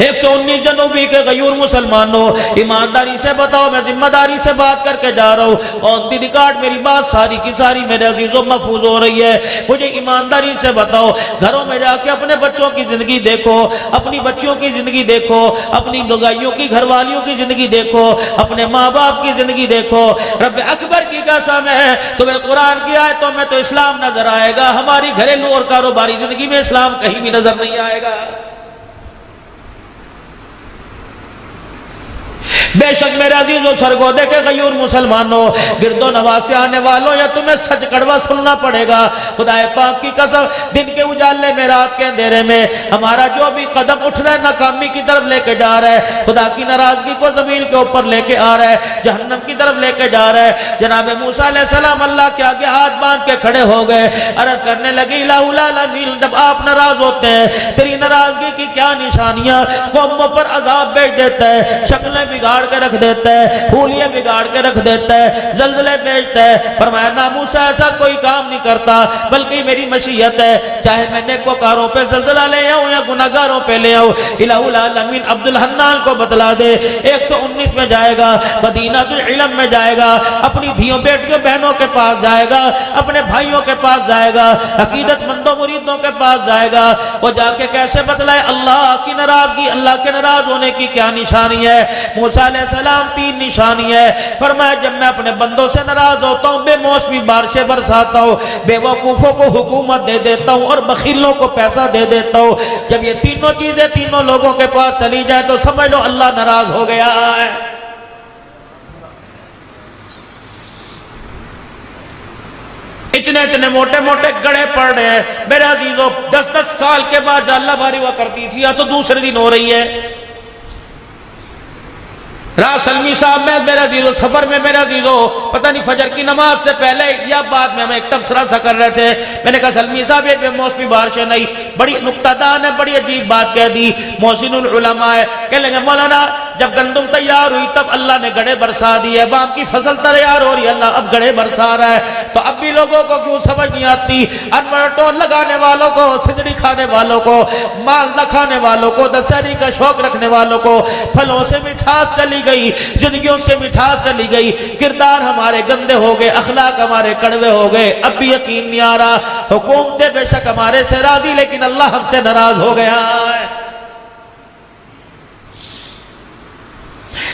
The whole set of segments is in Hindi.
119 जनूबी के गयूर मुसलमानों, ईमानदारी से बताओ, मैं जिम्मेदारी से बात करके जा रहा हूँ। ऑन दी रिकॉर्ड मेरी बात सारी की सारी मेरे अजीजों महफूज हो रही है। मुझे ईमानदारी से बताओ, घरों में जाके अपने बच्चों की जिंदगी देखो, अपनी बच्चियों की जिंदगी देखो, अपनी लुगाइयों की घरवालियों की जिंदगी देखो, अपने माँ बाप की जिंदगी देखो। रब अकबर की कसम है, तुम्हें कुरान की आयतों में तो इस्लाम नजर आएगा, हमारी घरेलू और कारोबारी जिंदगी में इस्लाम कहीं भी नजर नहीं आएगा। बेशक मेरे अजीजों सरगोदे के गयूर मुसलमानों, गिरदो नवाज से आने वालों, या तुम्हें सच कड़वा सुनना पड़ेगा। खुदाए पाक की कसम, दिन के उजाले में रात के अंधेरे में हमारा जो भी कदम उठ रहा है नाकामी की तरफ लेके जा रहा है, खुदा की नाराजगी को जमीन के ऊपर लेके आ रहा है, जहन्नम की तरफ लेके जा रहा है। जनाब मूसा अलैहिस्सलाम अल्लाह के आगे हाथ बांध के खड़े हो गए, अर्ज करने लगे, इलाहुल आलमीन, जब आप नाराज होते हैं तेरी नाराजगी की क्या निशानियां, कौमों पर अजाब भेज देता है, शक्लें बिगाड़ के रख देता है, फूलियां बिगाड़ के रख देता है, जल्जले भेजता है। फरमाया ना मूसा ऐसा कोई काम नहीं करता, बल्कि मेरी मशीयत है, चाहे मैं नेकोकारों पे जल्जला ले आऊं या गुनाहगारों पे ले आऊं। इलाहुल आलमीन अब्दुल हन्नान को बतला दे, 119 में जाएगा, मदीनातुल इल्म में जाएगा, अपनी धियों बेटियों बहनों के पास जाएगा, अपने भाइयों के पास जाएगा, अकीदतमंदों मुरीदों के पास जाएगा। वो जाके कैसे बतलाए अल्लाह की नाराजगी, अल्लाह के नाराज होने की क्या निशानी है। मूसा सलाम 3 निशानी है। फरमाया जब मैं अपने बंदों से नाराज होता हूँ, बेमौसमी बारिशें बरसाता हूँ, बेवकूफों को हुकूमत दे देता हूँ और बखीलों को पैसा दे देता हूँ। जब ये तीनों चीजें तीनों लोगों के पास चली जाए तो समझ लो अल्लाह नाराज हो गया है। इतने इतने मोटे मोटे गड़े पड़ रहे हैं मेरे अजीजों। 10-10 साल के बाद अल्लाह भारी हुआ करती थी, या तो दूसरे दिन हो रही है। सलमी साहब में मेरा जीरो सफर में मेरा जीरो पता नहीं फजर की नमाज से पहले या बाद में हम एक तबसरा सा कर रहे थे। मैंने कहा सलमी साहब ये बेमौसमी बारिशें नहीं, बड़ी नुक्तादान है, बड़ी अजीब बात कह दी। मोहसिनुल उलमा है, कह लेंगे मौलाना जब गंदुम तैयार हुई तब अल्लाह ने गड़े बरसा दिए, बाप की फसल तैयार हो रही है, अल्लाह अब गड़े बरसा रहा है। तो अब भी लोगों को क्यों समझ नहीं आती? अनवर टोल लगाने वालों को, सिजड़ी खाने वालों को, माल न खाने वालों को, दशहरी का शौक रखने वालों को फलों से मिठास चली गई, जिंदगियों से मिठास चली गई, किरदार हमारे गंदे हो गए, अखलाक हमारे कड़वे हो गए। अब भी यकीन नहीं आ रहा, हुकूमतें बेशक हमारे से राजी लेकिन अल्लाह हमसे नाराज हो गया है।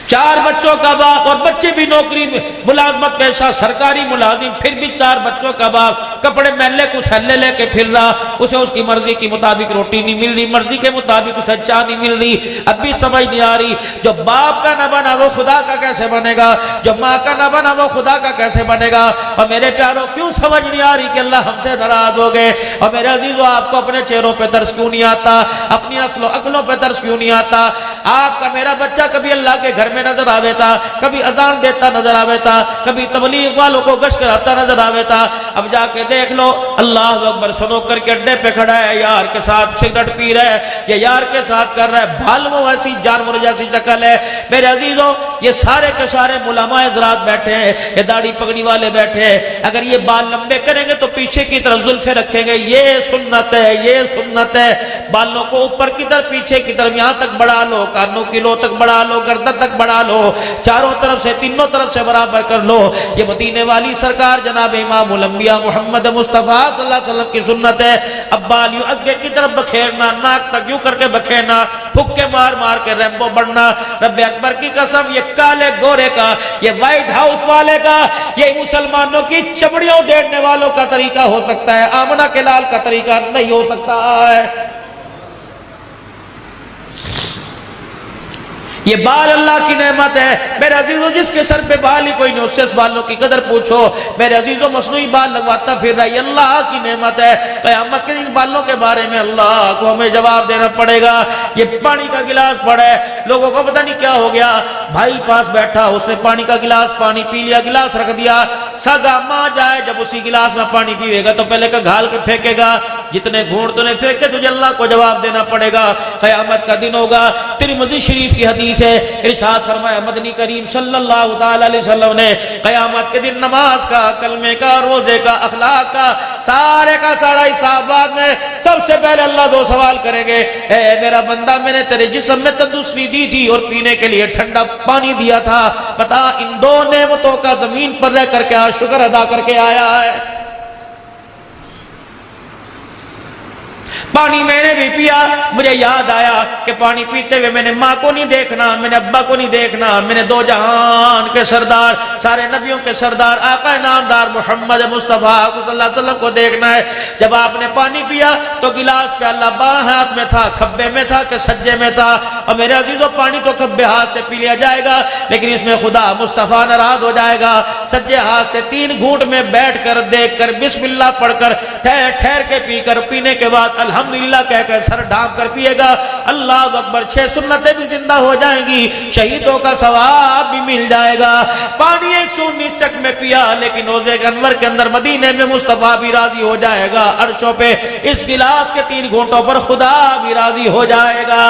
4 बच्चों का बाप और बच्चे भी नौकरी मुलाजमत पेशा सरकारी मुलाजिम, फिर भी 4 बच्चों का बाप कपड़े मैले को सल्ले लेके फिर रहा, उसे उसकी मर्जी के मुताबिक रोटी नहीं मिल रही, मर्जी के मुताबिक उसे चाय नहीं मिल रही। अब भी समझ नहीं आ रही, जो बाप का न बना वो खुदा का कैसे बनेगा, जो माँ का न बना वो खुदा का कैसे बनेगा। और मेरे प्यारों क्यों समझ नहीं आ रही कि अल्लाह हमसे नाराज हो गए। और मेरे अजीजों आपको अपने चेहरों पर तरस क्यों नहीं आता, अपनी नस्लों अकलों पर तरस क्यों नहीं आता। आपका मेरा बच्चा कभी अल्लाह के घर में नजर आवे था, कभी अजान देता नजर आवे था, कभी तबलीग वालों को गश्त कराता नजर आवे था। अब जाके देख लो अल्लाह अकबर सुनो करके अड्डे पे खड़ा है, यार के साथ सिगरेट पी रहा है, ये यार के साथ कर रहा है, भालू ऐसी जानवर जैसी शक्ल है। मेरे अजीजों ये सारे के सारे मुलामा हज़रात बैठे हैं, ये दाढ़ी पगड़ी वाले बैठे हैं। अगर ये बाल लंबे करेंगे तो पीछे की तरफ जुल्फे रखेंगे, ये सुन्नत है, ये सुन्नत है। बालों को ऊपर की तरफ पीछे की तरफ यहाँ तक बढ़ा लो, कानों की लो तक बढ़ा लो, गर्दन तक बढ़ा लो, चारों तरफ से तीनों तरफ से बराबर कर लो। ये मदीने वाली सरकार जनाब इमामुल अंबिया मोहम्मद मुस्तफा सल्लल्लाहु अलैहि वसल्लम की सुन्नत है। अब बाल यूं आगे की तरफ बखेरना, नाक तक यूं करके बखेरना, फुक्के मार मार के रैम्बो बढ़ना। रब्बे अकबर की कसम ये काले गोरे का, ये व्हाइट हाउस वाले का, ये मुसलमानों की चमड़ियों उधेड़ने वालों का तरीका हो सकता है, आमना के लाल का तरीका नहीं हो सकता है। ये बाल अल्लाह की नेमत है मेरे अजीजों, जिसके सर पे बाल ही कोई नहीं उससे इस बालों की कदर पूछो। मेरे अजीजों मसनूई बाल लगवाता फिर रहा, ये अल्लाह की नेमत है। क़यामत के दिन बालों के बारे में अल्लाह को हमें जवाब देना पड़ेगा। ये पानी का गिलास पड़ा है, लोगों को पता नहीं क्या हो गया, भाई पास बैठा उसने पानी का गिलास पानी पी लिया, गिलास रख दिया। सगा माँ जाए जब उसी गिलास में पानी पीएगा तो पहले का घाल के फेंकेगा, जितने घूंट तूने फेंके तुझे अल्लाह को जवाब देना पड़ेगा। क़यामत का दिन होगा। तिरमिज़ी शरीफ की हदीस है, इरशाद फरमाया मदनी करीम सल्लल्लाहु ताला अलैहि वसल्लम ने क़यामत के दिन नमाज का, कलमे का, रोजे का, अखलाक का सारे का सारा हिसाब बाद में सबसे पहले अल्लाह 2 सवाल करेंगे। ए मेरा बंदा बंदा मैंने तेरे जिस्म में तंदुरुस्ती दी थी और पीने के लिए ठंडा पानी दिया था, बता इन दो नेमतों का जमीन पर रह करके आज शुक्र अदा करके आया है। पानी मैंने भी पिया, मुझे याद आया कि पानी पीते हुए मैंने माँ को नहीं देखना, मैंने अब्बा को नहीं देखना, मैंने दो जहान के सरदार, सारे नबियों के सरदार आका नामदार मोहम्मद मुस्तफ़ा सल्लल्लाहु अलैहि वसल्लम को देखना है। जब आपने पानी पिया तो गिलास प्याला बाएं हाथ में था, खब्बे में था कि सज्जे में था? और मेरे अजीजों, पानी तो खब्बे हाथ से पी लिया जाएगा, लेकिन इसमें खुदा मुस्तफ़ा नाराज हो जाएगा। सज्जे हाथ से 3 घूंट में बैठ कर देख कर बिस्मिल्लाह पढ़कर ठहर ठहर के पीकर, पीने के बाद अल्हम्दुलिल्लाह कहकर सर ढांप कर पिएगा। अल्लाह अकबर, 6 सुन्नतें भी जिंदा हो जाएंगी, शहीदों का सवाब भी मिल जाएगा। पानी 119 शक में पिया, लेकिन रोज़े अनवर के अंदर मदीने में मुस्तफ़ा भी राजी हो जाएगा। अर्शों पे इस गिलास के 3 घूंटों पर खुदा भी राजी हो जाएगा।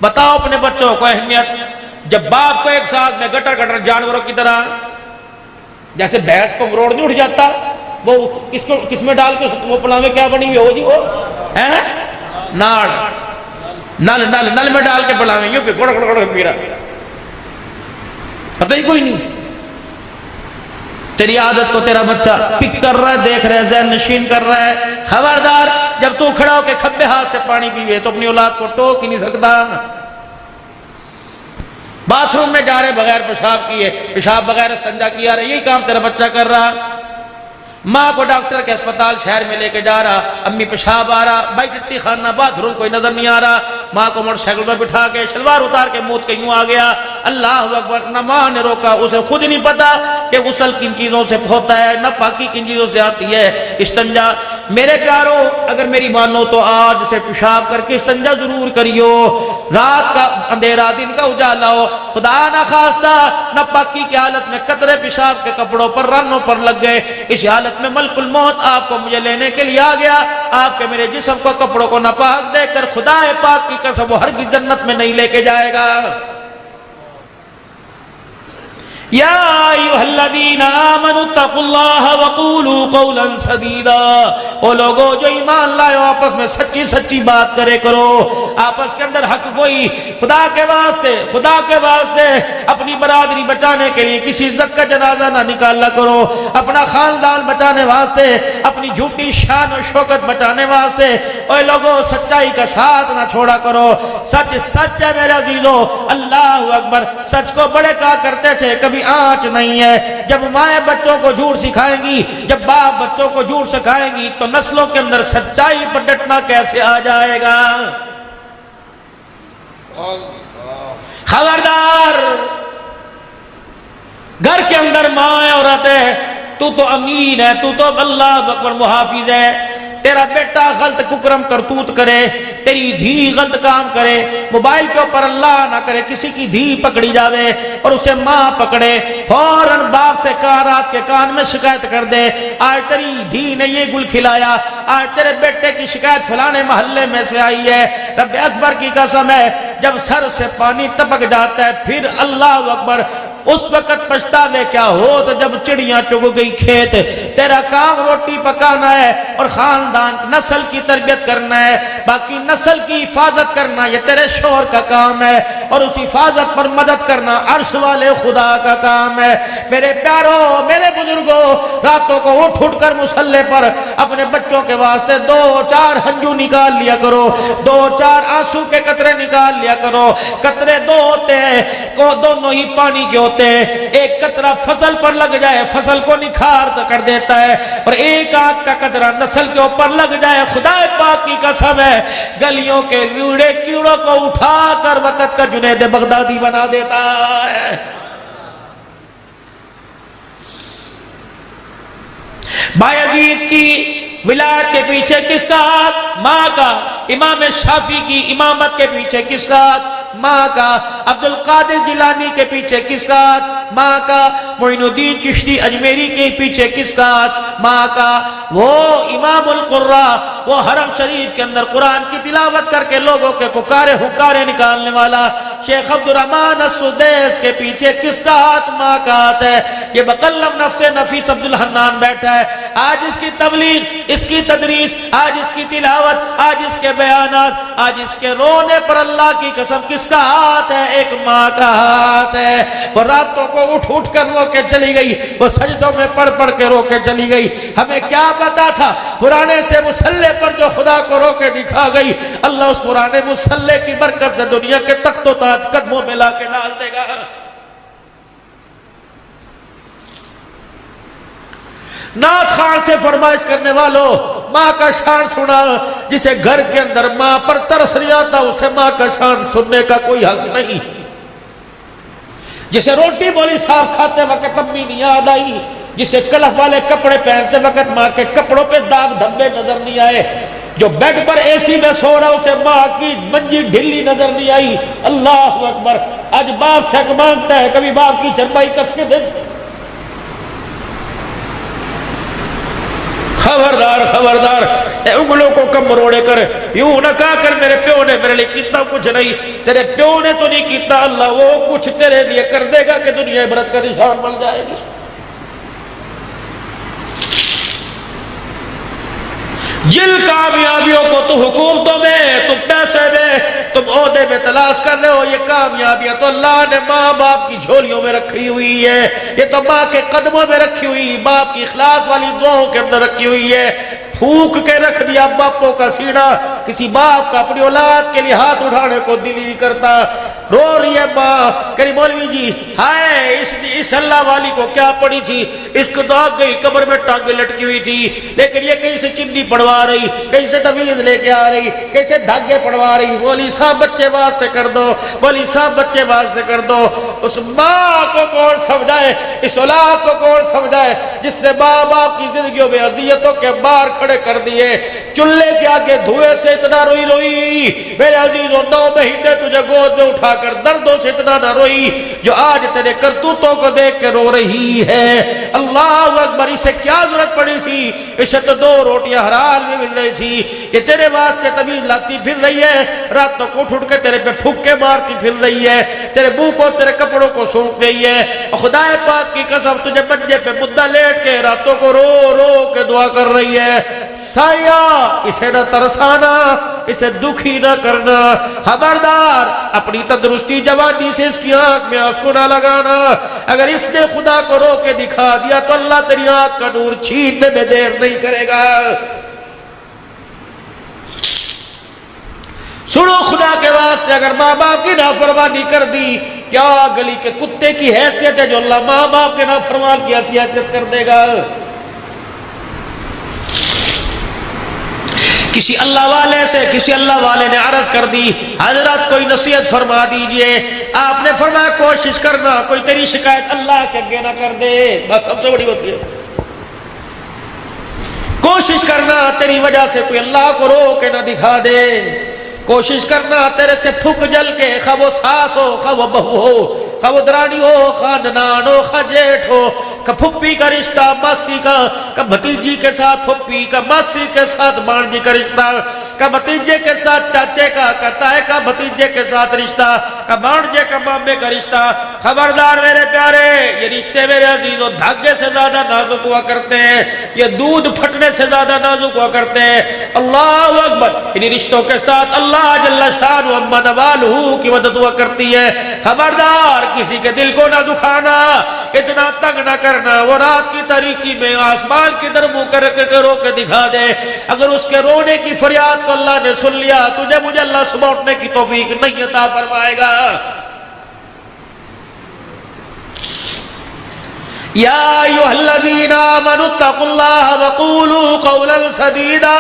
बताओ अपने बच्चों को अहमियत। जब बाप को एक साथ में गटर गटर जानवरों की तरह, जैसे भैंस को मरोड़ नहीं उठ जाता, वो किसमें डाल के वो पलावे क्या बनी हुई हो जी, वो है नाड़, नल नल नल में डाल के पलावे, यूं पे गुड़ गुड़ गुड़ पी रहा, पता ही कोई नहीं। तेरी आदत को तेरा बच्चा पिक कर रहा है, देख रहा है, ज़हन नशीन कर रहा है। खबरदार, जब तू खड़ा होकर खब्बे हाथ से पानी पीवे तो अपनी औलाद को टोक ही नहीं सकता। बाथरूम में जा रहे बगैर पेशाब किए, पेशाब बगैर संजा किया रहे, यही काम तेरा बच्चा कर रहा। माँ को डॉक्टर के अस्पताल शहर में लेके जा रहा, अम्मी पेशाब आ रहा, भाई टट्टी खाना बाथरूम कोई नजर नहीं आ रहा, माँ को मोटरसाइकिल पर बिठा के शलवार उतार के मुंह के यूं आ गया। अल्लाह अकबर, न माँ ने रोका, उसे खुद नहीं पता कि गुस्ल किन चीजों से होता है, न पाकी किन चीजों से आती है। इस्तंजा, मेरे प्यारो, अगर मेरी मानो तो आज से पेशाब करके इस्तंजा जरूर करियो। रात का अंधेरा, दिन का उजाला हो, खुदा ना खास्ता न पाकी की हालत में कतरे पेशाब के कपड़ों पर, रनों पर लग गए, इस हालत में मलकुल मौत आपको मुझे लेने के लिए आ गया। आपके मेरे जिस्म को, कपड़ों को नापाक देखकर खुदा पाक की कसम वो हरगिज़ जन्नत में नहीं लेके जाएगा। या अय्युहल्लज़ीना आमनु तक़ुल्लाह वक़ूलू क़ौलन सदीदा, ओ लोगो जो ईमान लाए आपस में सच्ची सच्ची बात करे करो। आपस के अंदर हक कोई, खुदा के वास्ते अपनी बरादरी बचाने के लिए किसी इज्जत का जनाजा ना निकाला करो, अपना खानदान बचाने वास्ते, अपनी झूठी शान और शौकत बचाने वास्ते ओ लोगो सच्चाई का साथ ना छोड़ा करो। सच सच है मेरे अजीजों, अल्लाह अकबर। सच को बड़े कहा करते थे, कभी आंच नहीं है। जब माएं बच्चों को झूठ सिखाएंगी, जब बाप बच्चों को झूठ सिखाएंगी, तो नस्लों के अंदर सच्चाई पर डटना कैसे आ जाएगा। खबरदार, घर के अंदर माँ औरत है, तू तो अमीन है, तू तो अल्लाह अकबर मुहाफिज है। तेरा बेटा गलत कुकरम करतूत करे, तेरी धी गलत काम करे, मोबाइल के ऊपर अल्लाह ना करे किसी की धी पकड़ी जावे और उसे माँ पकड़े, फौरन बाप से कहा, रात के कान में शिकायत कर दे, आज तेरी धी ने ये गुल खिलाया, आज तेरे बेटे की शिकायत फलाने मोहल्ले में से आई है। रब अकबर की कसम है, जब सर से पानी टपक जाता है फिर अल्लाह अकबर, उस वक्त पछतावे क्या हो तो जब चिड़ियां चुग गई खेत। तेरा काम रोटी पकाना है और खानदान नस्ल की तरबियत करना है, बाकी नस्ल की हिफाजत करना ये तेरे शोहर का काम है, और उस हिफाजत पर मदद करना अर्श वाले खुदा का काम है। मेरे प्यारों, मेरे बुजुर्गों, रातों को उठ उठ कर मुसल्ले पर अपने बच्चों के वास्ते 2-4 हंजू निकाल लिया करो, 2-4 आंसू के कतरे निकाल लिया करो। कतरे 2 होते हैं, को दोनों ही पानी के होते हैं। एक कतरा फसल पर लग जाए, फसल को निखार कर देता है, और एक आंख का कतरा नस्ल के ऊपर लग जाए, खुदा पाक की कसम है, गलियों के कीड़े कीड़ों को उठाकर वक्त का जुनैद बगदादी बना देता है। बायजीद की विलायत के पीछे किसका हाथ? माँ का। इमाम शाफी की इमामत के पीछे किसका हाथ? माँ का। अब्दुल कादिर जिलानी के पीछे किसका हाथ? माँ का। मोइनुद्दीन चिश्ती अजमेरी के पीछे किसका हाथ? माँ का। वो इमामुल कुर्रा, वो हरम शरीफ के अंदर कुरान की तिलावत करके लोगों के पुकारे हुकारे निकालने वाला शेख अब्दुर्रहमान अस्सुदैस के पीछे किसका हाथ? माँ का हाथ है। ये बकल्लम नफ्से नफीस अब्दुल हन्नान बैठा है, आज इसकी तबलीग, इसकी तदरीस, आज इसकी तिलावत, आज इसके बयानात, आज इसके रोने पर अल्लाह की कसम किसका हाथ है? एक माँ का हाथ है। वो रातों को उठ उठ कर रो के चली गई, वो सजदों में पढ़ पढ़ के रो के चली गई। हमें क्या पता था पुराने से मुसल्ले पर जो खुदा को रो के दिखा गई, अल्लाह उस पुराने मुसल्ले की बरकत से दुनिया के तख्तो ताज कदमों में ला के डाल देगा। नाथ खान से फरमाइश करने वालों, माँ का शान सुना। जिसे घर के अंदर माँ पर तरस नहीं आता उसे माँ का शान सुनने का कोई हक नहीं। जिसे रोटी बोली साफ खाते वक्त अम्मी नहीं याद आई, जिसे कलफ वाले कपड़े पहनते वक्त माँ के कपड़ों पे दाग धब्बे नजर नहीं आए, जो बेड पर एसी में सो रहा उसे माँ की मंजी ढिल्ली नजर नहीं आई। अल्लाह अकबर। आज बाप से मांगता है, कभी बाप की चरपाई कस के दे। खबरदार खबरदार, उंगलों को कम मरोड़े कर, यूं ना कहा कर मेरे प्यो ने मेरे लिए कितना कुछ नहीं। तेरे प्यो ने तो नहीं किया, अल्लाह वो कुछ तेरे लिए कर देगा कि दुनिया इबरत का निशान बन जाएगी। जिन कामयाबियों को तुम हुकूमतों में, तुम पैसे में, तुम ओहदे में तलाश कर रहे हो, ये कामयाबियां तो अल्लाह ने माँ बाप की झोलियों में रखी हुई है। ये तो माँ के कदमों में रखी हुई, बाप की इखलास वाली दुआओं के अंदर रखी हुई है। फूक के रख दिया बापों का सीना। किसी बाप का अपनी औलाद के लिए हाथ उठाने को दिल ही नहीं करता। रो रही है माँ, करी मौलवी जी हाय इस अल्लाह वाली को क्या पड़ी थी, इसको तो आग गई, कब्र में टांगे लटकी हुई थी, लेकिन ये कहीं से चिन्नी पड़वा रही, कहीं से तवीज लेके आ रही, कैसे धागे पड़वा रही। बोली साहब बच्चे वास्ते कर दो, बोली साहब बच्चे वास्ते कर दो। उस माँ को कौन समझाए, इस औलाद को कौन समझाए जिसने माँ बाप की जिंदगियों में अजियतों के बार खड़े कर दिए। चूल्हे के आगे धुएं से इतना रोई रोई मेरे अजीजों, 9 महीने तुझे गोद में उठाकर दर्दों से इतना न रोई जो आज तेरे करतूतों को देख के रो रही है। अल्लाह अकबर। इसे क्या जरूरत पड़ी थी, इसे तो 2 रोटियां हराल में मिल रही थी। ये तेरे वास्ते तवीज लाती फिर रही है, रातों को उठ उठ के तेरे पे फुक्के मारती फिर रही है, तेरे मुंह को तेरे कपड़ों को सूंघ रही है। खुदा पाक की कसम तुझे मंजे पे मुद्दा लेट के रातों को रो रो के दुआ कर रही है। साया इसे न तरसाना, इसे दुखी न करना। खबरदार अपनी तंदुरुस्ती जवानी से इसकी आंख में आंसू ना लगाना। अगर इसने खुदा को रो के दिखा दिया तो अल्लाह तेरी आंख का नूर छीनने में देर नहीं करेगा। सुनो खुदा के वास्ते, अगर माँ बाप की नाफरमानी कर दी, क्या गली के कुत्ते की हैसियत है जो अल्लाह माँ बाप के नाफरमान की हैसियत कर देगा। किसी अल्लाह वाले से किसी अल्लाह वाले ने अर्ज कर दी, हजरत कोई नसीहत फरमा दीजिए। आपने फरमाया कोशिश करना कोई तेरी शिकायत अल्लाह के आगे ना कर दे। बस सबसे बड़ी वसीयत, कोशिश करना तेरी वजह से कोई अल्लाह को रो के ना दिखा दे। कोशिश करना तेरे से फूक जल के, खा वो सास हो, खा वो बहू हो, खा वो दरानी हो, खा ननान हो, खा जेठ हो, का फुप्पी का रिश्ता, मासी का भतीजी के साथ फुप्पी का, मासी के साथ भांजी का रिश्ता, का भतीजे के साथ चाचे का ताए का भतीजे के साथ रिश्ता, का भांजे का मामे का रिश्ता। खबरदार मेरे प्यारे, ये रिश्ते मेरे अजीजों धागे से ज्यादा नाजुक हुआ करते हैं, ये दूध फटने से ज्यादा नाजुक हुआ करते हैं। अल्लाह अकबर। इन रिश्तों के साथ अल्लाह जल्ल शानु अम्मा नवालहू की मदद हुआ करती है। खबरदार किसी के दिल को ना दुखाना, इतना तंग ना करना। वो रात की तारीकी में आसमान की तरफ मुंह करके रो के दिखा दे। अगर उसके रोने की फरियाद को अल्लाह ने सुन लिया, तुझे मुझे अल्लाह सुबह उठने की तौफीक नहीं अता फरमाएगा। या अय्युहल्लज़ीना आमनुत्तकुल्लाह वक़ूलू क़ौलन सदीदा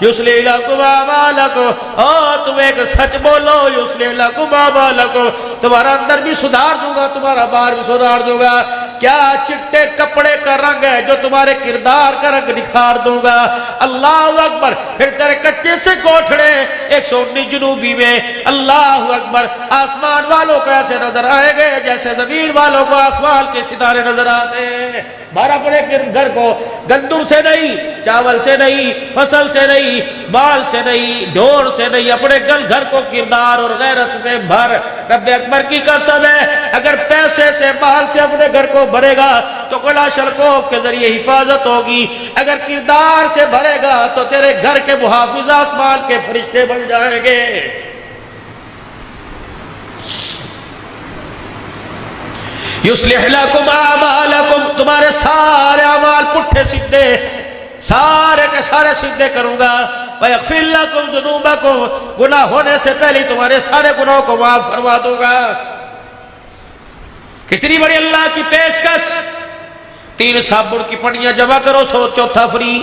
युस्लिह लकुम अमालकुम। ओ तुम एक सच बोलो, युस्लिह लकुम अमालकुम, तुम्हारा अंदर भी सुधार दूंगा, तुम्हारा बाहर भी सुधार दूंगा। क्या चिट्टे कपड़े का रंग है जो तुम्हारे किरदार का रंग निखार दूंगा। अल्लाह अकबर। फिर तेरे कच्चे से कोठड़े 119 जुनूबी में, अल्लाह अकबर, आसमान वालों को ऐसे नजर आएंगे जैसे जमीन वालों को आसमान के सितारे नजर आते हैं। भर अपने घर को, गंदुम से नहीं, चावल से नहीं, फसल से नहीं, बाल से नहीं, ढोर से नहीं, अपने घर को किरदार और गैरत से भर। रब्बे अकबर की कसम है, अगर पैसे से माल से अपने घर को भरेगा तो कला शलकोफ के जरिए हिफाजत होगी, अगर किरदार से भरेगा तो तेरे घर के मुहाफिज आसमान के फरिश्ते बन जाएंगे। युस्लिह लकुम आमालकुम, तुम्हारे सारे अमाल पुट्ठे सीधे सारे के सारे सीधे करूंगा। वयग़फ़िर लकुम ज़ुनूबकुम, गुनाह होने से पहले तुम्हारे सारे गुनाहों को माफ फरमा दूंगा। कितनी बड़ी अल्लाह की पेशकश। 3 साबुन की पनियां जमा करो, 100 चौथा फ्री।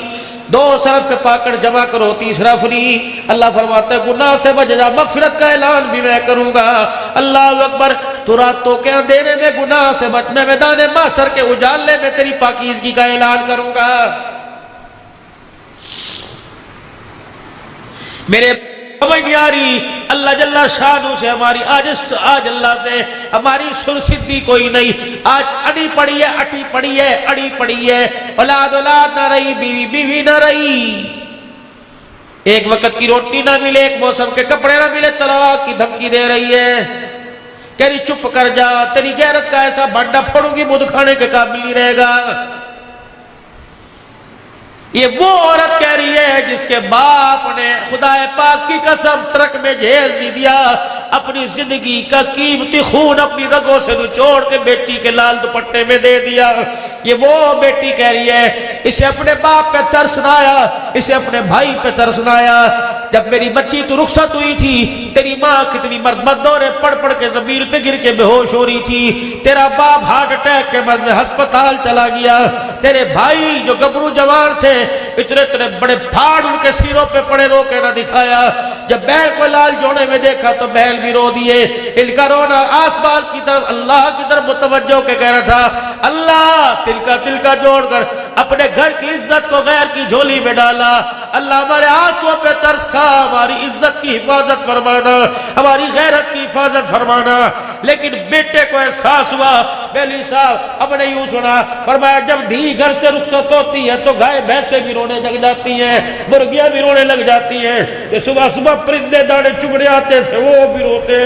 2 सरफ के पाकड़ जमा करो, तीसरा फ्री। अल्लाह फरमाता है गुनाह से बच जा, मगफिरत का ऐलान भी मैं करूंगा। अल्लाह अकबर, तू रातों के अंधेरे में गुनाह से बचने में, दाने मासर के उजाले में तेरी पाकीज़गी का ऐलान करूंगा। मेरे समझ नहीं आ रही, अल्लाह जल्ला शानू से हमारी आज अल्लाह से हमारी सुरसिद्धि कोई नहीं। आज अड़ी पड़ी है, अटी पड़ी है, अड़ी पड़ी है, औलाद औलाद ना रही, बीवी बीवी ना रही, एक वक्त की रोटी ना मिले, एक मौसम के कपड़े ना मिले, तलाक की धमकी दे रही है। कह रही चुप कर जा, तेरी गैरत का ऐसा भड्डा फोड़ूंगी मुंह खाने के काबिल नहीं रहेगा। ये वो औरत कह रही है जिसके बाप ने खुदाए पाक की कसम ट्रक में जहेज भी दिया, अपनी जिंदगी का कीमती खून अपनी रगों से निचोड़ के बेटी के लाल दुपट्टे में दे दिया। ये वो बेटी कह रही है, इसे अपने बाप पे तरस ना आया, इसे अपने भाई पे तरस ना आया। जब मेरी बच्ची तू रुखसत हुई थी, तेरी माँ कितनी मर्दों ने पढ़ पढ़ के जमीन पे गिर के बेहोश हो रही थी, तेरा बाप हार्ट अटैक के मर्ज में अस्पताल चला गया, तेरे भाई जो गबरू जवान थे इतने इतने बड़े फाड़ उनके सिरों पे पड़े, रो के ना दिखाया। जब बैल को लाल जोड़े में देखा तो बैल भी रो दिए। इनका रोना आसमान की तरफ, अल्लाह की तरफ मुतवज्जो के कह रहा था, अल्लाह तिलका जोड़कर अपने घर की इज्जत को गैर की झोली में डाला। अल्लाह हमारे आंसुओं पे तरस खा, हमारी इज्जत की हिफाजत फरमाना, हमारी गैरत की हिफाजत फरमाना। लेकिन बेटे को एहसास हुआ, बेली साहब हमने यूं सुना, फरमाया जब धी घर से रुखसत होती है तो गाय भैंसे भी रोने लग जाती हैं, मुर्गियां भी रोने लग जाती हैं। ये सुबह सुबह परिंदे दाने चुगड़े आते थे वो भी रोते।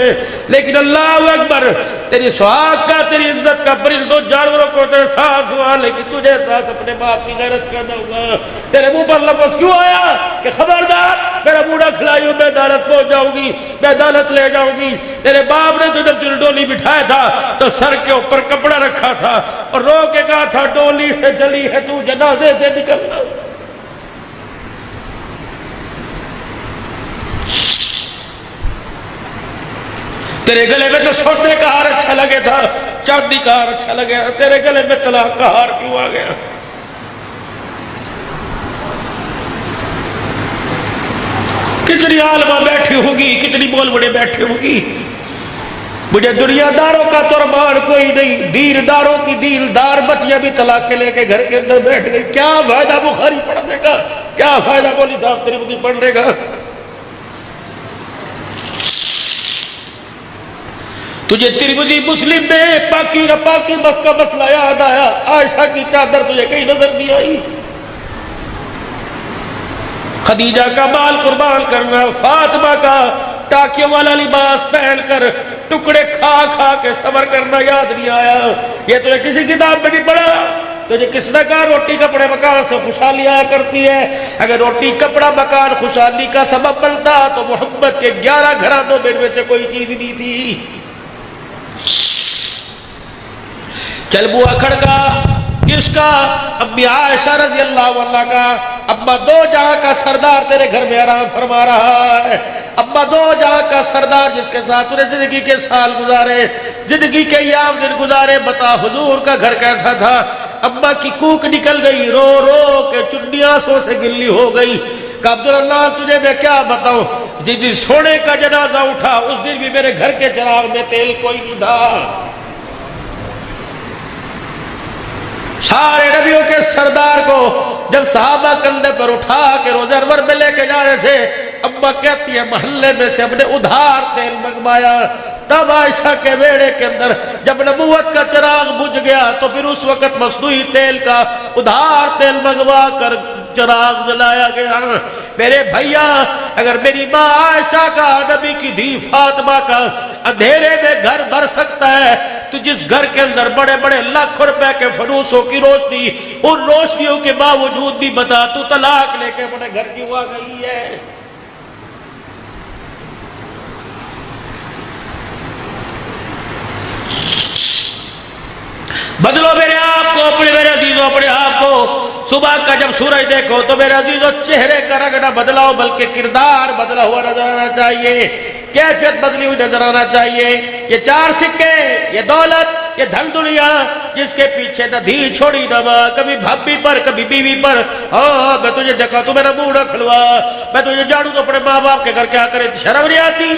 लेकिन अल्लाह अकबर, तेरी सुहाग का, तेरी इज्जत का परिंदों जानवरों को तो एहसास हुआ, लेकिन तुझे एहसास अपने बाप की गैरत का न हुआ। तेरे मुंह पर लफ्ज़ क्यों आया कि खबरदार मेरा बूढ़ा खिलाइयो मैं अदालत पहुंच जाऊंगी, मैं अदालत ले जाऊंगी। तेरे बाप ने तुझे जब डोली बिठाया था तो सर के ऊपर कपड़ा रखा था और रो के कहा था डोली से चली है तू जनाजे से निकलना। तेरे गले में तो सोने का हार अच्छा लगे था, चांदी का हार अच्छा लगे, तेरे गले में तलाक का हार क्यों आ गया? कितनी आलमा बैठी होगी, कितनी बोल बड़े बैठे होगी। मुझे दुनियादारों का तो रमान कोई नहीं, दीनदारों की दीनदार बच्चियां भी तलाक के लेके घर के अंदर बैठ गई। क्या फायदा बुखारी पढ़ने का, क्या फायदा मौलवी साहब तिरमिज़ी पढ़ने का? तुझे तिरमिज़ी मुस्लिम में पाकी न पाकी बस का मसला याद आया, आयशा की चादर तुझे कहीं नजर नहीं आई? खदीजा का बाल कुर्बान करना, फातिमा का टाकियों वाला लिबास पहनकर टुकड़े खा खा के सबर करना याद नहीं आया? ये तुझे किसी किताब में नहीं पढ़ा? तुझे किसने कहा रोटी कपड़े मकान से खुशहाली आया करती है? अगर रोटी कपड़ा मकान खुशहाली का सबब बनता तो मोहम्मद के 11 घरानों में से कोई चीज नहीं थी। चल बुआ खड़का किसका? अम्मी आयशा रज़ी अल्लाह अन्हा का। अम्मा दो जहां का सरदार तेरे घर में आराम फरमा रहा है। अम्मा दो जहां का सरदार जिसके साथ तूने जिंदगी के साल गुजारे, जिंदगी के याम दिन गुजारे, बता हुजूर का घर कैसा था? अम्मा की कूक निकल गई, रो रो के चुन्नी आंसुओं से गिल्ली हो गई। अब्दुल्लाह तुझे मैं क्या बताऊं, जिस दिन सोने का जनाजा उठा उस दिन भी मेरे घर के चिराग में तेल कोई नहीं था। सारे नबियों के सरदार को जब सहाबा कंधे पर उठा के रोज़े अनवर में लेके जा रहे थे, अम्मा कहती है मोहल्ले में से अपने उधार तेल मंगवाया, तब आयशा के बेड़े के अंदर जब नबूवत का चिराग बुझ गया तो फिर उस वक्त मसनूई तेल का उधार तेल मंगवा कर चिराग जलाया गया। मेरे भैया, अगर मेरी माँ आयशा का, नबी की धी फातिमा का अंधेरे में घर भर सकता है, तो जिस घर के अंदर बड़े बड़े लाखों रुपए के फनूसों की रोशनी, उन रोशनियों के बावजूद भी बता तू तलाक लेके अपने घर क्यों आ गई है? बदलो मेरे आप को, अपने मेरे अजीजों अपने आप को। सुबह का जब सूरज देखो तो मेरे अजीजों चेहरे का रंग ना बदलाओ, बल्कि किरदार बदला हुआ नजर आना चाहिए, कैफियत बदली हुई नजर आना चाहिए। ये चार सिक्के, ये दौलत, ये धन दुनिया, जिसके पीछे न धी छोड़ी न माँ, कभी भाभी पर कभी बीवी पर। हाँ, मैं तुझे देखा तो मेरा मुंह न खुलवा, मैं तुझे झाड़ू तो अपने माँ बाप के घर क्या करे, शर्म नहीं आती?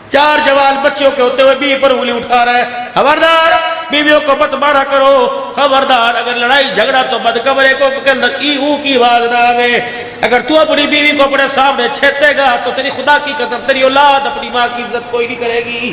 चार जवान बच्चों के होते हुए बीवी पर उंगली उठा रहा है। खबरदार, बीवियों को मत मारा करो, खबरदार। अगर लड़ाई झगड़ा तो बद कमरे को के अंदर ई ऊ की आवाज ना आवे। अगर तू अपनी बीवी को अपने सामने छेतेगा तो तेरी खुदा की कसम तेरी औलाद अपनी माँ की इज्जत कोई नहीं करेगी।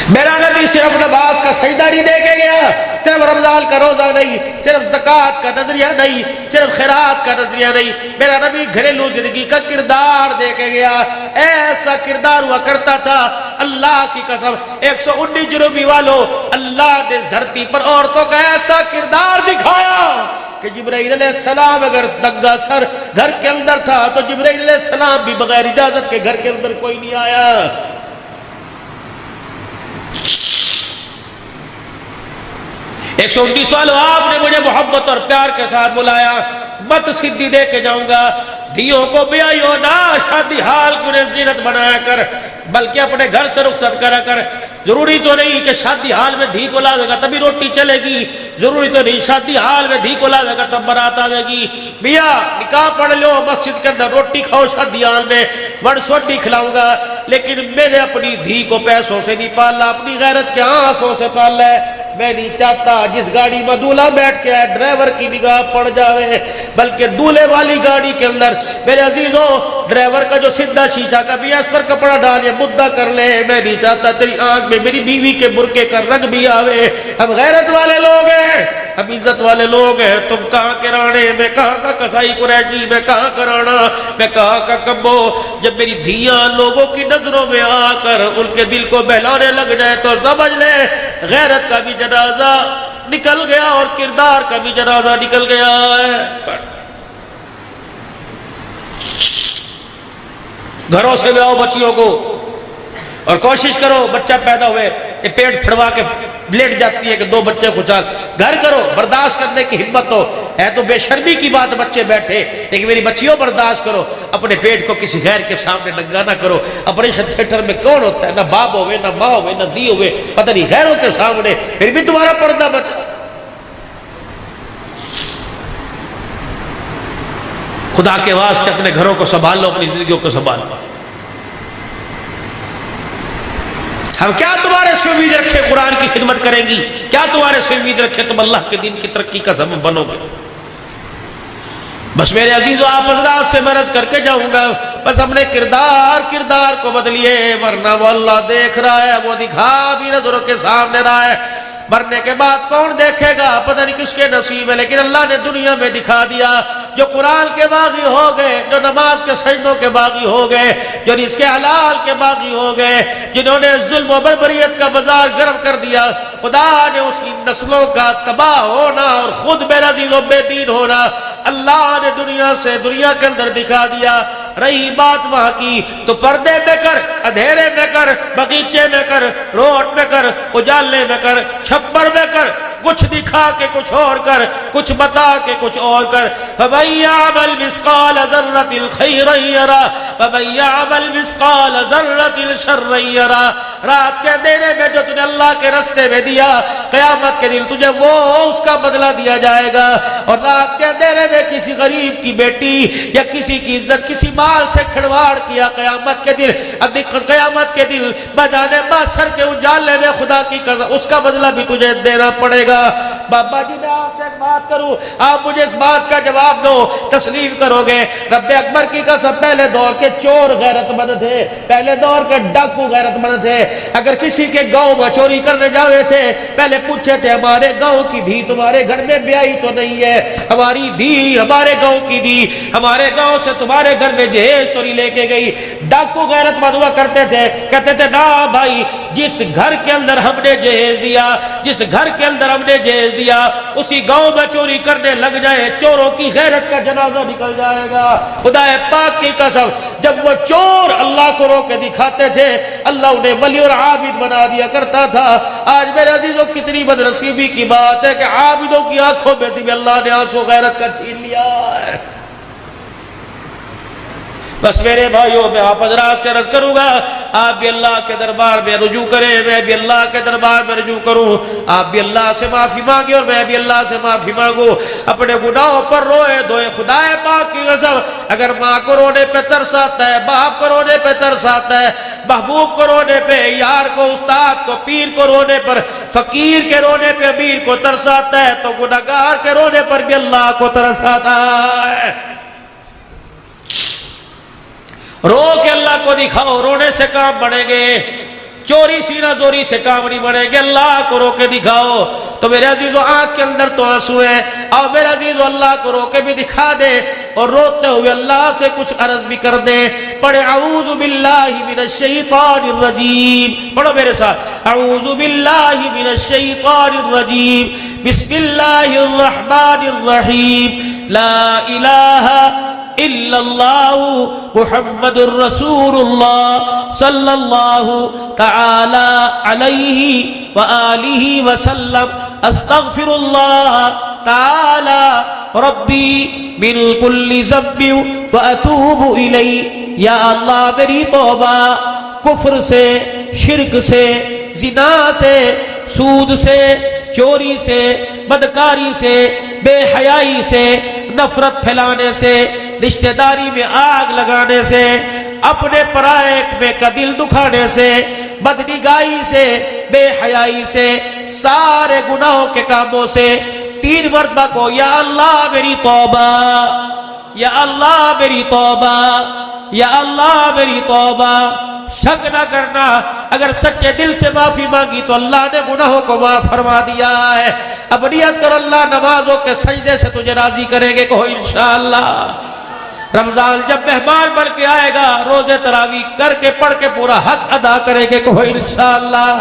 मेरा नबी सिर्फ नमाज का सजदा नहीं देके गया, सिर्फ रमजान का रोजा नहीं, सिर्फ ज़कात का नजरिया नहीं, सिर्फ खैरात का नजरिया नहीं, मेरा नबी घरेलू जिंदगी का किरदार देके गया। ऐसा किरदार हुआ करता था, अल्लाह की कसम 119 जुनूबी वालों, अल्लाह ने इस धरती पर औरतों का ऐसा किरदार दिखाया कि जिब्राइल अलैहिस्सलाम अगर नंगा सर घर के अंदर था तो जिब्राइल अलैहिस्सलाम भी बगैर इजाजत के घर के अंदर कोई नहीं आया। 129 वालों, आपने मुझे मोहब्बत और प्यार के साथ बुलाया, मत सिद्धि दे के जाऊंगा। धियों को ब्याहियो ना, शादी हाल को जीनत बनाया कर, बल्कि अपने घर से रुखसत करा कर। जरूरी तो नहीं कि शादी हाल में धी को लावेगा तभी रोटी चलेगी, जरूरी तो नहीं शादी हाल में धी को लावेगा तब बारात आवेगी। भैया निकाह पढ़ लो, मस्जिद के अंदर रोटी खाओ, शादी हाल में बड़ सोटी खिलाऊंगा, लेकिन मैंने अपनी धी को पैसों से नहीं पाला, अपनी गैरत के आंसों से पाला है। मैं नहीं चाहता जिस गाड़ी में दूल्हा बैठ के आए ड्राइवर की निगाह पड़ जावे, बल्कि दूल्हे वाली गाड़ी के अंदर मेरे अजीजों ड्राइवर का जो सीधा शीशा का भी इस पर कपड़ा डाल या मुद्दा कर ले। मैं नहीं चाहता तेरी आंख में मेरी बीवी के बुरके का रंग भी आवे। हम गैरत वाले लोग हैं, हम इज्जत वाले लोग हैं। तुम कहाँ के राणे, मैं कहाँ का कसाई कुरैशी, मैं कहाँ का राणा, मैं कहाँ का कब्बो। जब मेरी धियां लोगों की नजरों में आकर उनके दिल को बहलाने लग जाए तो समझ ले गैरत का भी जनाजा निकल गया और किरदार का भी जनाजा निकल गया है। घरों से ले आओ बच्चियों को और कोशिश करो बच्चा पैदा हुए ये पेट फड़वा के लेट जाती है कि दो बच्चे खुशाल। घर करो, बर्दाश्त करने की हिम्मत है तो बेशर्मी की बात बच्चे बैठे, लेकिन मेरी बच्चियों बर्दाश्त करो। अपने पेट को किसी गैर के सामने नंगा ना करो। ऑपरेशन थिएटर में कौन होता है, ना बाप होवे, ना माँ होवे, ना दी होवे, पता नहीं गैरों के सामने, फिर भी तुम्हारा पर्दा बचा। खुदा के वास्ते अपने घरों को संभाल लो, अपनी जिंदगियों को संभाल लो। हम क्या तुम्हारे से उम्मीद रखे कुरान की खिदमत करेंगी, क्या तुम्हारे से उम्मीद रखे तुम अल्लाह के दिन की तरक्की का सबब बनोगे। बस मेरे अजीजों आप हजरात से मरज करके जाऊंगा, बस अपने किरदार को बदलिए, वरना वो अल्लाह देख रहा है, वो दिखा भी नजरों के सामने रहा है। मरने के बाद कौन देखेगा पता नहीं किसके नसीब है, लेकिन अल्लाह ने दुनिया में दिखा दिया। जो कुरान के बागी हो गए, जो नमाज के सजदों के बागी हो गए, जो इसके हलाल के बागी हो गए, जिन्होंने जुल्म और बर्बरियत का बाजार गर्म कर दिया, खुदा ने उसकी नस्लों का तबाह होना और खुद बेनज़ीर और बेदीन होना अल्लाह ने दुनिया के अंदर दिखा दिया। रही बात वहां की तो पर्दे में कर, अंधेरे में कर, बगीचे में कर, रोड में कर, उजाले में कर, छप्पर में कर, कुछ दिखा के कुछ और कर, कुछ बता के कुछ और कर। फमय्यामल मिस्काल ज़र्रतिल खैरन यरा वमय्यामल मिस्काल ज़र्रतिल शर्रन यरा। रात के अंधेरे में जो तूने अल्लाह के रास्ते में दिया, क़यामत के दिन तुझे वो उसका बदला दिया जाएगा। और रात के अंधेरे में किसी गरीब की बेटी या किसी की इज्जत, किसी माल से खिलवाड़ किया, क़यामत के दिन बजाने माशर के उजाले में खुदा की कसम उसका बदला भी तुझे देना पड़ेगा। बाबा जी ने आपसे एक बात करूं, आप मुझे इस बात का जवाब दो, तस्लीम करोगे? रब्बे अकबर की कसम, पहले दौर के चोर गैरतमंद थे, पहले दौर के डाकू गैरतमंद थे। अगर किसी के गांव में चोरी करने जावे थे, पहले पूछे थे हमारे गांव की धी तुम्हारे घर में ब्याही तो नहीं है? हमारी धी हमारे गांव की धी हमारे गांव से तुम्हारे घर में जहेज तो नहीं लेके गई? डाकू गैरतमंद हुआ करते थे, कहते थे ना भाई, जिस घर के अंदर हमने जहेज दिया, जिस घर के अंदर हमने जहेज दिया, उसी गांव में चोरी करने लग जाए, चोरों की गैरत का जनाजा निकल जाएगा। खुदा पाक की कसम, जब वो चोर अल्लाह को रोके दिखाते थे, अल्लाह उन्हें वली और आबिद बना दिया करता था। आज मेरे अजीजों, कितनी बदनसीबी की बात है कि आबिदों की आंखों में से भी अल्लाह ने आंसू गैरत का छीन लिया है। बस मेरे भाइयों, मैं आप हजरात से अर्ज करूंगा, आप भी अल्लाह के दरबार में रुजू करें, मैं भी अल्लाह के दरबार में रुजू करूं। आप भी अल्लाह से माफी मांगे और मैं भी अल्लाह से माफी मांगू। अपने गुनाहों पर रोए धोए खुदाए पाक की कसम, अगर माँ को रोने पे तरस आता है, बाप को रोने पे तरस आता है, महबूब को रोने पे, यार को, उस्ताद को, पीर को रोने पर, फकीर के रोने पे अमीर को तरस आता है, तो गुनाहगार के रोने पर भी अल्लाह को तरस आता है। रो के अल्लाह को दिखाओ, रोने से काम बढ़ेंगे, चोरी सीना जोरी से काम नहीं बढ़ेंगे। अल्लाह को रो के दिखाओ। तो मेरे अजीजों, आंख के अंदर तो आंसू है, और मेरे अजीजों अल्लाह को रो के भी दिखा दे, और रोते हुए अल्लाह से कुछ अर्ज भी कर दे। पढ़े औज़ु बिल्लाहि मिनश शैतानिर रजीम, पढ़ो मेरे साथ, औज़ु बिल्लाहि मिनश शैतानिर रजीम, बिस्मिल्लाहिर रहमानिर रहीम, ला इलाहा इल्लल्लाहु मुहम्मदुर रसूलुल्लाह सल्लल्लाहु तआला अलैहि व आलिहि व सल्लम, अस्तगफिरुल्लाह तआला रब्बी मिन कुल्ली ज़म्बिन व अतूबु इलैहि। या अल्लाह, मेरी तौबा कुफ्र से, शिर्क से, जिना से, सूद से, चोरी से, बदकारी से, बेहयाई से, नफरत फैलाने से, रिश्तेदारी में आग लगाने से, अपने पराये में का दिल दुखाने से, बदनिगाही से, बेहयाई से, सारे गुनाहों के कामों से 3 मरतबा को या अल्लाह मेरी तौबा, या अल्लाह मेरी तौबा, या अल्लाह मेरी तौबा। शक ना करना, अगर सच्चे दिल से माफी मांगी तो अल्लाह ने गुनाहों को माफ फरमा दिया है। अब नियत करो, अल्लाह नमाजों के सजदे से तुझे राजी करेंगे, कहो इंशाअल्लाह। रमजान जब मेहमान बन के आएगा, रोजे तरावी करके पढ़ के पूरा हक अदा करेंगे, कहो इंशाअल्लाह।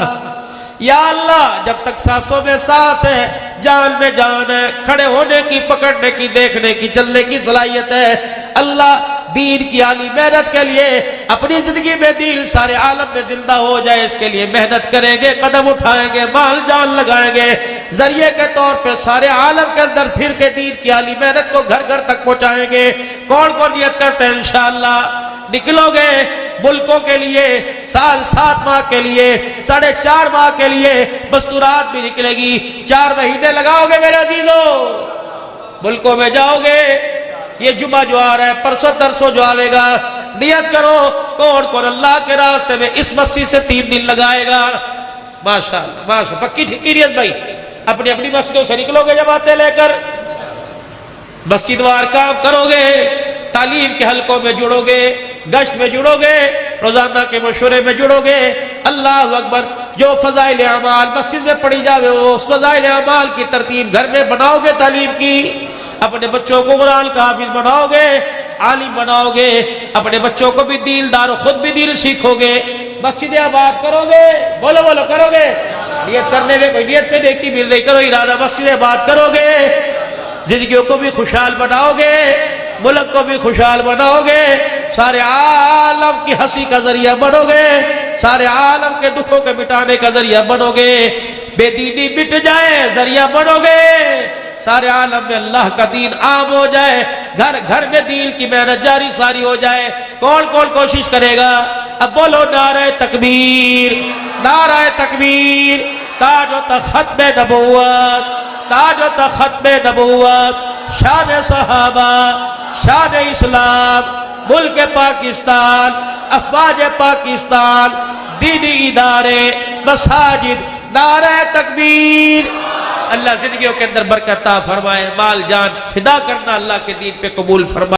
या अल्लाह, जब तक सांसों में सांस है, जान में जान है, खड़े होने की, पकड़ने की, देखने की, चलने की सलाहियत है, अल्लाह दीन की आली मेहनत के लिए अपनी जिंदगी में दीन सारे आलम में जिंदा हो जाए, इसके लिए मेहनत करेंगे, कदम उठाएंगे, माल जान लगाएंगे, जरिए के तौर पे सारे आलम के अंदर फिर के दीन की आली मेहनत को घर घर तक पहुंचाएंगे। कौन कौन नियत करते हैं इंशाअल्लाह? निकलोगे मुल्कों के लिए, साल 7 माह के लिए, 4.5 माह के लिए, मस्तूरात भी निकलेगी, 4 महीने लगाओगे मेरे अजीजों, मुल्कों में जाओगे। ये जुमा जो आ रहा है, परसों तरसों जो आएगा, नियत करो कौन कौन अल्लाह के रास्ते में इस मस्जिद से 3 दिन लगाएगा। माशाअल्लाह, माशाअल्लाह, पक्की ठिकी नियत भाई। अपनी अपनी मस्जिदों से निकलोगे जमातें लेकर, मस्जिदवार काम करोगे, तालीम के हलकों में जुड़ोगे, गश्त में जुड़ोगे, रोजाना के मशवरे में जुड़ोगे। अल्लाह अकबर। जो फजाइल अमाल मस्जिद में पढ़ी जावे, वो फजाइल अमाल की तरतीब घर में बनाओगे, तालीम की, अपने बच्चों को कुरान का हाफिज बनाओगे, आलिम बनाओगे, अपने बच्चों को भी दीलदार, खुद भी दिल सीखोगे, मस्जिद आबाद करोगे, बोलो बोलो करोगे। नियत करने में कोई नियत पे देखती मिल रही, करो इरादा, मस्जिद आबाद करोगे, जिंदगियों को भी खुशहाल बनाओगे, मुल्क को भी खुशहाल बनाओगे, सारे आलम की हंसी का जरिया बनोगे, सारे आलम के दुखों के मिटाने का जरिया बनोगे, बेदीनी मिट जाए जरिया बनोगे, सारे आलम में अल्लाह का दीन आम हो जाए, घर घर में दीन की मेहनत जारी सारी हो जाए। कौन कौन कोशिश करेगा? अब बोलो नारे तकबीर, नारे तकबीर। ताजो तख्त में नबुव्वत, ताजो तख्त में नबुव्वत, शान सहाबा, शान इस्लाम, मुल्क पाकिस्तान, अफवाज पाकिस्तान, दीनी इदारे, मसाजिद, नारे तकबीर, अल्लाह जिंदगियों के अंदर बरकत फरमाए, माल जान फिदा करना अल्लाह के दीन पे कबूल फरमाए।